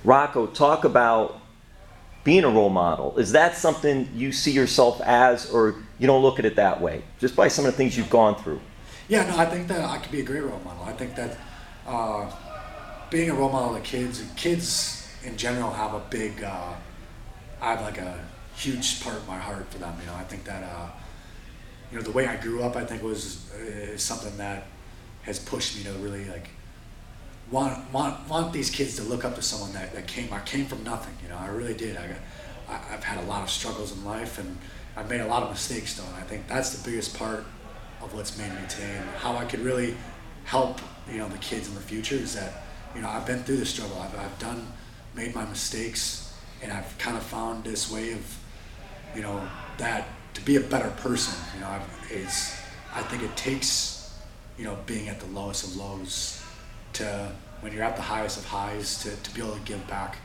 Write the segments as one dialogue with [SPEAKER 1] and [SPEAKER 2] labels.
[SPEAKER 1] Rocco, talk about being a role model. Is that something you see yourself as, or you don't look at it that way, just by some of the things you've gone through?
[SPEAKER 2] Yeah, no, I think that I could be a great role model. I think that being a role model to kids in general have a big, I have like a huge part of my heart for them. I think that, the way I grew up, I think is something that has pushed me to really like want these kids to look up to someone that came from nothing. I really did. I've had a lot of struggles in life, and I've made a lot of mistakes though, and I think that's the biggest part of what's made me today, and how I could really help the kids in the future is that I've been through the struggle. I've made my mistakes, and I've kind of found this way of that to be a better person. I think it takes being at the lowest of lows to when you're at the highest of highs to be able to give back,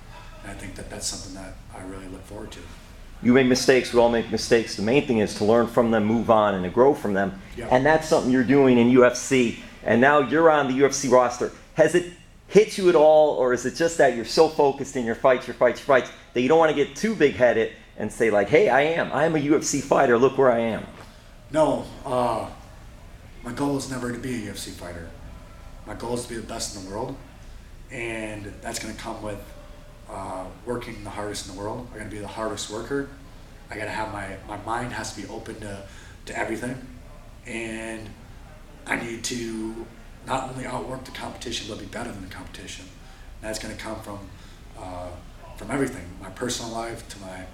[SPEAKER 2] and I think that that's something that I really look forward to.
[SPEAKER 1] You make mistakes, we all make mistakes. The main thing is to learn from them, move on, and to grow from them.
[SPEAKER 2] Yeah.
[SPEAKER 1] And that's something you're doing in UFC. And now you're on the UFC roster. Has it hit you at all, or is it just that you're so focused in your fights, that you don't want to get too big-headed and say like, hey, I'm a UFC fighter, look where I am?
[SPEAKER 2] No, my goal is never to be a UFC fighter. My goal is to be the best in the world, and that's going to come with working the hardest in the world. I'm going to be the hardest worker. I got to have my mind has to be open to everything, and I need to not only outwork the competition but be better than the competition. And that's going to come from everything, my personal life to my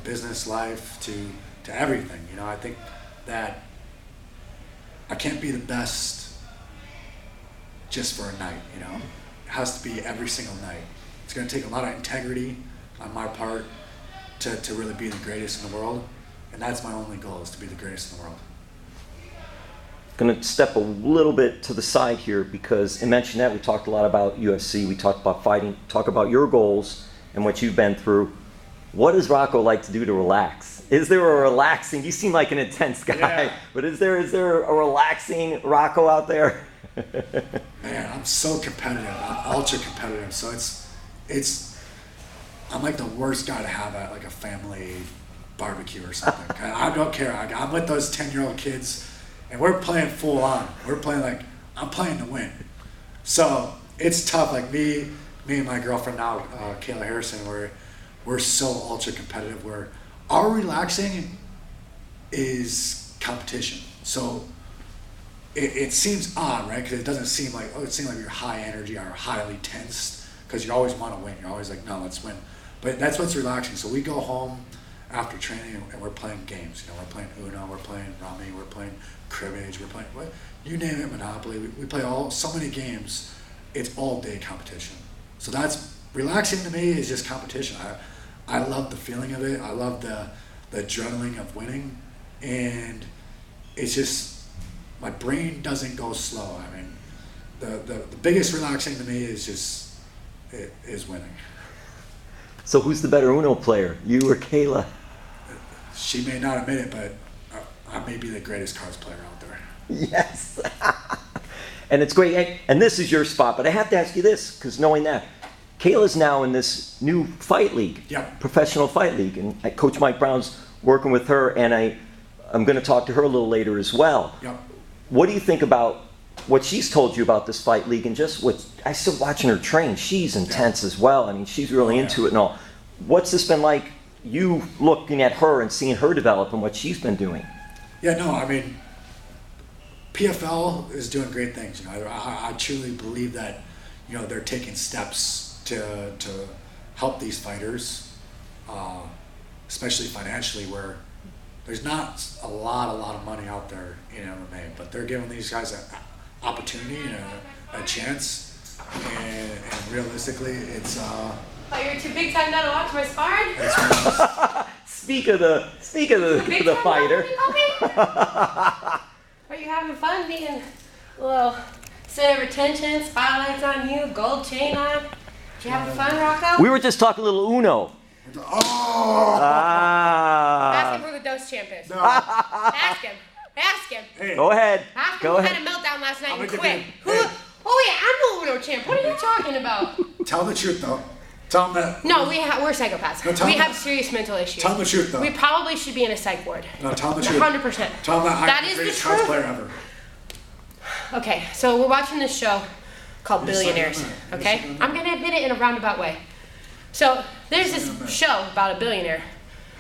[SPEAKER 2] business life to everything. I think that I can't be the best just for a night. It has to be every single night. It's going to take a lot of integrity on my part to really be the greatest in the world, and that's my only goal, is to be the greatest in the world.
[SPEAKER 1] Going to step a little bit to the side here, because in mentioning that, we talked a lot about UFC, we talked about fighting, talk about your goals and what you've been through. What does Rocco like to do to relax? Is there a relaxing, you seem like an intense guy, but is there a relaxing Rocco out there?
[SPEAKER 2] Man, I'm so competitive. I'm ultra competitive. So I'm like the worst guy to have at like a family barbecue or something. I don't care. I'm with those 10-year-old kids, and we're playing full on. We're playing like I'm playing to win. So it's tough. Like me and my girlfriend now, Kayla Harrison, we're so ultra competitive. Where our relaxing is competition. So it seems odd, right? Because it doesn't seem like, it seems like you're high energy or highly tense, because you always want to win. You're always like, no, let's win. But that's what's relaxing. So we go home after training and we're playing games. We're playing Uno, we're playing Rummy, we're playing cribbage, we're playing what you name it, Monopoly. We play so many games. It's all day competition. So that's relaxing to me, is just competition. I love the feeling of it. I love the adrenaline of winning, and it's just, my brain doesn't go slow. I mean, the biggest relaxing to me is winning.
[SPEAKER 1] So who's the better Uno player, you or Kayla?
[SPEAKER 2] She may not admit it, but I may be the greatest cards player out there.
[SPEAKER 1] Yes. And it's great. And this is your spot, but I have to ask you this, because knowing that, Kayla's now in this new fight league,
[SPEAKER 2] Yep.
[SPEAKER 1] Professional fight league, and Coach Mike Brown's working with her, and I'm going to talk to her a little later as well.
[SPEAKER 2] Yep.
[SPEAKER 1] What do you think about what she's told you about this fight league, and just what I still watching her train? She's intense as well. I mean, she's really into it and all. What's this been like, you looking at her and seeing her develop and what she's been doing?
[SPEAKER 2] Yeah, no, I mean, PFL is doing great things. I truly believe that they're taking steps to help these fighters, especially financially, where there's not a lot of money out there in MMA, but they're giving these guys an opportunity and a chance, and realistically, it's.
[SPEAKER 3] Oh, you're too big time now to watch my sparring?
[SPEAKER 1] Speak of the fighter.
[SPEAKER 3] Are you having fun being a little center of attention, spotlights on you, gold chain on? Did you have fun, Rocco?
[SPEAKER 1] We were just talking a little Uno.
[SPEAKER 2] Oh!
[SPEAKER 3] Ask him who the dose champ is.
[SPEAKER 2] No.
[SPEAKER 3] Ask him.
[SPEAKER 2] Hey.
[SPEAKER 1] Go ahead.
[SPEAKER 3] Ask
[SPEAKER 1] Go
[SPEAKER 3] him who
[SPEAKER 1] ahead.
[SPEAKER 3] had a meltdown last night and
[SPEAKER 2] gonna
[SPEAKER 3] quit.
[SPEAKER 2] give you-
[SPEAKER 3] Oh yeah, I'm the Uno champ. What are you talking about?
[SPEAKER 2] Tell the truth though. Tell him that.
[SPEAKER 3] No, we're psychopaths.
[SPEAKER 2] No,
[SPEAKER 3] We have serious mental issues.
[SPEAKER 2] Tell him the truth, though.
[SPEAKER 3] We probably should be in a psych ward.
[SPEAKER 2] No, tell him the truth.
[SPEAKER 3] 100%.
[SPEAKER 2] Tell him that
[SPEAKER 3] That
[SPEAKER 2] I'm the
[SPEAKER 3] is the
[SPEAKER 2] greatest cards
[SPEAKER 3] truth.
[SPEAKER 2] player ever.
[SPEAKER 3] Okay, so we're watching this show called
[SPEAKER 2] Yes,
[SPEAKER 3] Billionaires,
[SPEAKER 2] I know.
[SPEAKER 3] okay?
[SPEAKER 2] Yes, I know.
[SPEAKER 3] I'm gonna admit it in a roundabout way. So there's
[SPEAKER 2] Yes, I know.
[SPEAKER 3] this show about a billionaire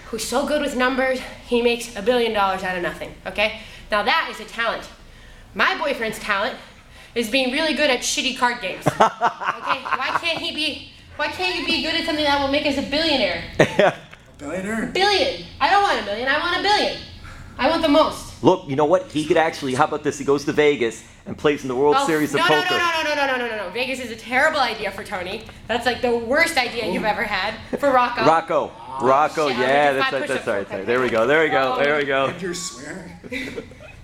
[SPEAKER 3] who's so good with numbers, he makes $1 billion out of nothing, okay? Now that is a talent. My boyfriend's talent is being really good at shitty card games, okay? Why can't you be good at something that will make us a billionaire?
[SPEAKER 2] A billionaire?
[SPEAKER 3] Billion. I don't want $1 million, I want $1 billion. I want the most.
[SPEAKER 1] Look, you know what? He could actually, how about this? He goes to Vegas and plays in the World Series of Poker.
[SPEAKER 3] No. Vegas is a terrible idea for Tony. That's like the worst idea you've ever had for Rocco.
[SPEAKER 1] Rocco,
[SPEAKER 3] shit,
[SPEAKER 1] yeah,
[SPEAKER 3] I'm gonna do
[SPEAKER 1] that's
[SPEAKER 3] 5
[SPEAKER 1] right.
[SPEAKER 3] push-ups.
[SPEAKER 1] There we go.
[SPEAKER 2] And you're swearing?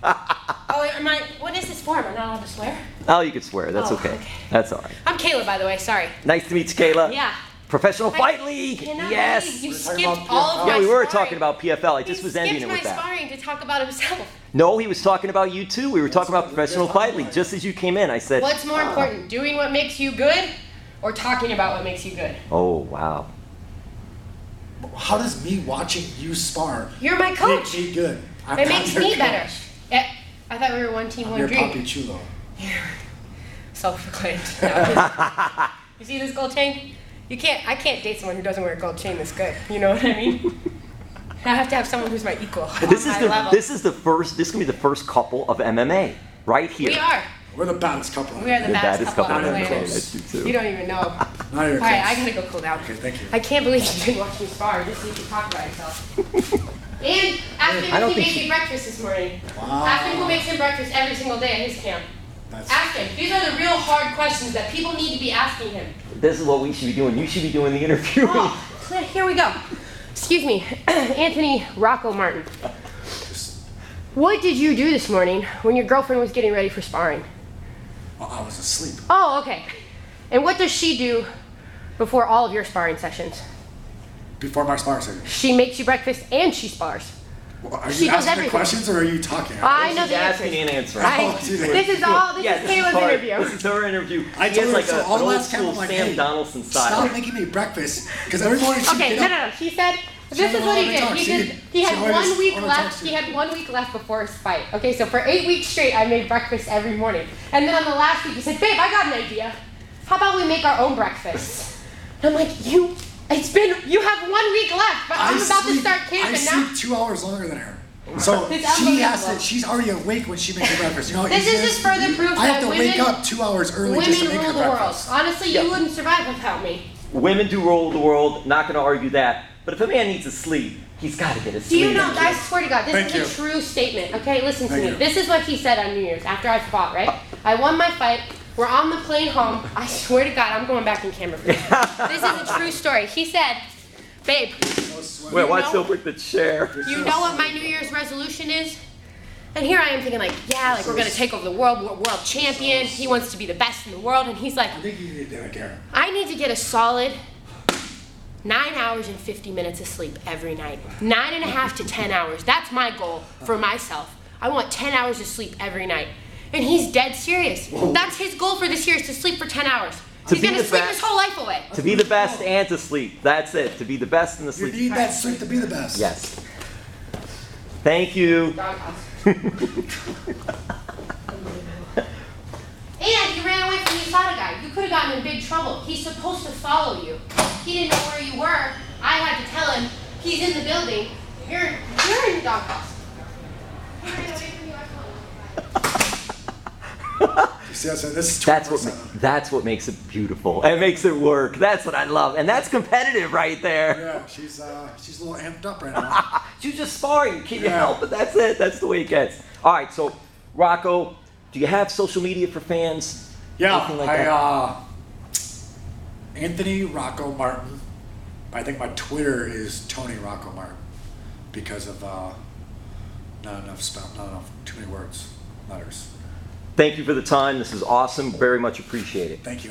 [SPEAKER 3] Oh, what is this for? Am I not allowed to swear?
[SPEAKER 1] Oh, you could swear. That's
[SPEAKER 3] Oh,
[SPEAKER 1] okay.
[SPEAKER 3] okay.
[SPEAKER 1] That's all right.
[SPEAKER 3] I'm Kayla, by the way. Sorry.
[SPEAKER 1] Nice to meet you, Kayla.
[SPEAKER 3] Yeah.
[SPEAKER 1] Professional
[SPEAKER 3] I
[SPEAKER 1] Fight League.
[SPEAKER 3] cannot
[SPEAKER 1] Yes.
[SPEAKER 3] believe You
[SPEAKER 2] We're talking
[SPEAKER 3] skipped
[SPEAKER 2] about
[SPEAKER 3] all of
[SPEAKER 2] PFL.
[SPEAKER 3] my
[SPEAKER 1] Yeah, we were
[SPEAKER 3] sparring.
[SPEAKER 1] talking about PFL. I just was ending it
[SPEAKER 3] skipped
[SPEAKER 1] with
[SPEAKER 3] my
[SPEAKER 1] that.
[SPEAKER 3] sparring to talk about himself.
[SPEAKER 1] No, he was talking about you too. We were talking about Professional Fight League. Just as you came in, I said,
[SPEAKER 3] What's more important, doing what makes you good or talking about what makes you good?
[SPEAKER 1] oh, wow.
[SPEAKER 2] How does me watching you spar
[SPEAKER 3] You're my coach.
[SPEAKER 2] make me good? I'm
[SPEAKER 3] It
[SPEAKER 2] not
[SPEAKER 3] makes
[SPEAKER 2] your
[SPEAKER 3] me
[SPEAKER 2] coach.
[SPEAKER 3] better. I thought we were one team,
[SPEAKER 2] I'm
[SPEAKER 3] one
[SPEAKER 2] your
[SPEAKER 3] dream.
[SPEAKER 2] Papi Chulo.
[SPEAKER 3] Self-proclaimed. You see this gold chain? I can't date someone who doesn't wear a gold chain this good. You know what I mean? I have to have someone who's my equal.
[SPEAKER 1] This
[SPEAKER 3] on
[SPEAKER 1] is
[SPEAKER 3] my level.
[SPEAKER 1] this is gonna be the first couple of MMA right here.
[SPEAKER 3] We are.
[SPEAKER 2] We're the baddest couple.
[SPEAKER 3] We are the
[SPEAKER 1] The
[SPEAKER 3] baddest couple
[SPEAKER 1] couple
[SPEAKER 3] on the
[SPEAKER 1] of
[SPEAKER 3] planet.
[SPEAKER 1] MMA. That's true, too.
[SPEAKER 3] You don't even know.
[SPEAKER 2] Not even
[SPEAKER 3] All right, I
[SPEAKER 2] close.
[SPEAKER 3] gotta go cool down.
[SPEAKER 2] Okay, thank you.
[SPEAKER 3] I can't believe you didn't watch me spar just so you can talk about yourself. And ask him
[SPEAKER 1] I don't
[SPEAKER 3] if he
[SPEAKER 1] think
[SPEAKER 3] made me breakfast this morning.
[SPEAKER 2] Wow.
[SPEAKER 3] Ask him who makes him breakfast every single day at his camp.
[SPEAKER 2] That's,
[SPEAKER 3] Ask him. These are the real hard questions that people need to be asking him.
[SPEAKER 1] This is what we should be doing. You should be doing the interviewing.
[SPEAKER 3] Oh, here we go. Excuse me, Anthony Rocco Martin. What did you do this morning when your girlfriend was getting ready for sparring?
[SPEAKER 2] oh, I was asleep.
[SPEAKER 3] Oh, okay. And what does she do before all of your sparring sessions?
[SPEAKER 2] Before my sparring session.
[SPEAKER 3] She makes you breakfast and she spars.
[SPEAKER 2] Well, are
[SPEAKER 3] She
[SPEAKER 2] you
[SPEAKER 3] does
[SPEAKER 2] asking the
[SPEAKER 3] everything.
[SPEAKER 2] questions or are you talking?
[SPEAKER 3] I know
[SPEAKER 1] She's
[SPEAKER 3] the
[SPEAKER 1] asking
[SPEAKER 3] answers.
[SPEAKER 1] and answering.
[SPEAKER 3] Right?
[SPEAKER 2] Oh, dude.
[SPEAKER 3] This is Kayla's
[SPEAKER 1] part-
[SPEAKER 3] interview.
[SPEAKER 1] This is her interview.
[SPEAKER 2] I
[SPEAKER 1] She
[SPEAKER 2] told
[SPEAKER 1] has
[SPEAKER 2] her
[SPEAKER 1] like
[SPEAKER 2] so
[SPEAKER 1] an
[SPEAKER 2] all
[SPEAKER 1] old
[SPEAKER 2] last camp,
[SPEAKER 1] school
[SPEAKER 2] I'm like,
[SPEAKER 1] Sam
[SPEAKER 2] hey,
[SPEAKER 1] Donaldson style.
[SPEAKER 2] Stop making me breakfast. Because every morning she
[SPEAKER 3] Okay,
[SPEAKER 2] get
[SPEAKER 3] no.
[SPEAKER 2] up.
[SPEAKER 3] She said, this
[SPEAKER 2] doesn't
[SPEAKER 3] is what he
[SPEAKER 2] wanna
[SPEAKER 3] did.
[SPEAKER 2] talk.
[SPEAKER 3] He had
[SPEAKER 2] She always
[SPEAKER 3] 1 week
[SPEAKER 2] wanna
[SPEAKER 3] left.
[SPEAKER 2] talk to
[SPEAKER 3] He
[SPEAKER 2] you.
[SPEAKER 3] had 1 week left before his fight. Okay, so for 8 weeks straight, I made breakfast every morning. And then on the last week, he said, babe, I got an idea. How about we make our own breakfast? And I'm like, you have 1 week left, but I'm about to start camp
[SPEAKER 2] I
[SPEAKER 3] and now.
[SPEAKER 2] sleep 2 hours longer than her. So
[SPEAKER 3] It's
[SPEAKER 2] she has
[SPEAKER 3] unbelievable.
[SPEAKER 2] to, she's already awake when she makes her breakfast. You know,
[SPEAKER 3] This is just further proof
[SPEAKER 2] I have
[SPEAKER 3] that
[SPEAKER 2] to wake
[SPEAKER 3] women-
[SPEAKER 2] up 2 hours early just to
[SPEAKER 3] Women
[SPEAKER 2] make
[SPEAKER 3] rule
[SPEAKER 2] her
[SPEAKER 3] the world.
[SPEAKER 2] breakfast.
[SPEAKER 3] Honestly,
[SPEAKER 1] Yeah.
[SPEAKER 3] you wouldn't survive without me.
[SPEAKER 1] Women do rule the world. Not going to argue that. But if a man needs to sleep, he's got to get his
[SPEAKER 3] Do
[SPEAKER 1] sleep.
[SPEAKER 3] you know, I swear to God, this
[SPEAKER 2] Thank
[SPEAKER 3] is
[SPEAKER 2] you.
[SPEAKER 3] a true statement, okay? Listen to
[SPEAKER 2] Thank
[SPEAKER 3] me.
[SPEAKER 2] you.
[SPEAKER 3] This is what he said on New Year's after I fought, right? I won my fight. We're on the plane home. I swear to God, I'm going back in camera for this. This is a true story. He said, babe,
[SPEAKER 2] No sweat.
[SPEAKER 1] Wait, why
[SPEAKER 3] know-
[SPEAKER 1] still with the chair?
[SPEAKER 3] you know what my New Year's resolution is? And here I am thinking like, yeah, like we're going to take over the world. We're world champion. He wants to be the best in the world. And he's like,
[SPEAKER 2] I think you need to do it, Karen.
[SPEAKER 3] I need to get a solid 9 hours and 50 minutes of sleep every night. 9.5 to 10 hours. That's my goal for myself. I want 10 hours of sleep every night. And he's dead serious. That's his goal for this year is to sleep for 10 hours.
[SPEAKER 1] To
[SPEAKER 3] He's
[SPEAKER 1] be
[SPEAKER 3] going to
[SPEAKER 1] the
[SPEAKER 3] sleep
[SPEAKER 1] best.
[SPEAKER 3] his whole life away.
[SPEAKER 1] To be the best and to sleep. That's it. To be the best and the
[SPEAKER 2] You
[SPEAKER 1] sleep.
[SPEAKER 2] need that sleep to be the best.
[SPEAKER 1] Yes. Thank you.
[SPEAKER 3] And you ran away from the USADA guy. You could have gotten in big trouble. He's supposed to follow you. He didn't know where you were. I had to tell him he's in the building. You're in the doghouse. He ran away from you. I called him.
[SPEAKER 2] You see, I said this is
[SPEAKER 1] That's
[SPEAKER 2] 24/7.
[SPEAKER 1] that's what makes it beautiful. It makes it work. That's what I love. And that's competitive right there.
[SPEAKER 2] Yeah, she's a little amped up right now.
[SPEAKER 1] She's just sparring. Can you
[SPEAKER 2] Yeah.
[SPEAKER 1] help it? That's it. That's the way it gets. All right, so Rocco, do you have social media for fans?
[SPEAKER 2] Yeah,
[SPEAKER 1] Anything like that?
[SPEAKER 2] Anthony Rocco Martin. I think my Twitter is Tony Rocco Martin because of not enough, too many words, letters.
[SPEAKER 1] Thank you for the time. This is awesome. Very much appreciated.
[SPEAKER 2] Thank you.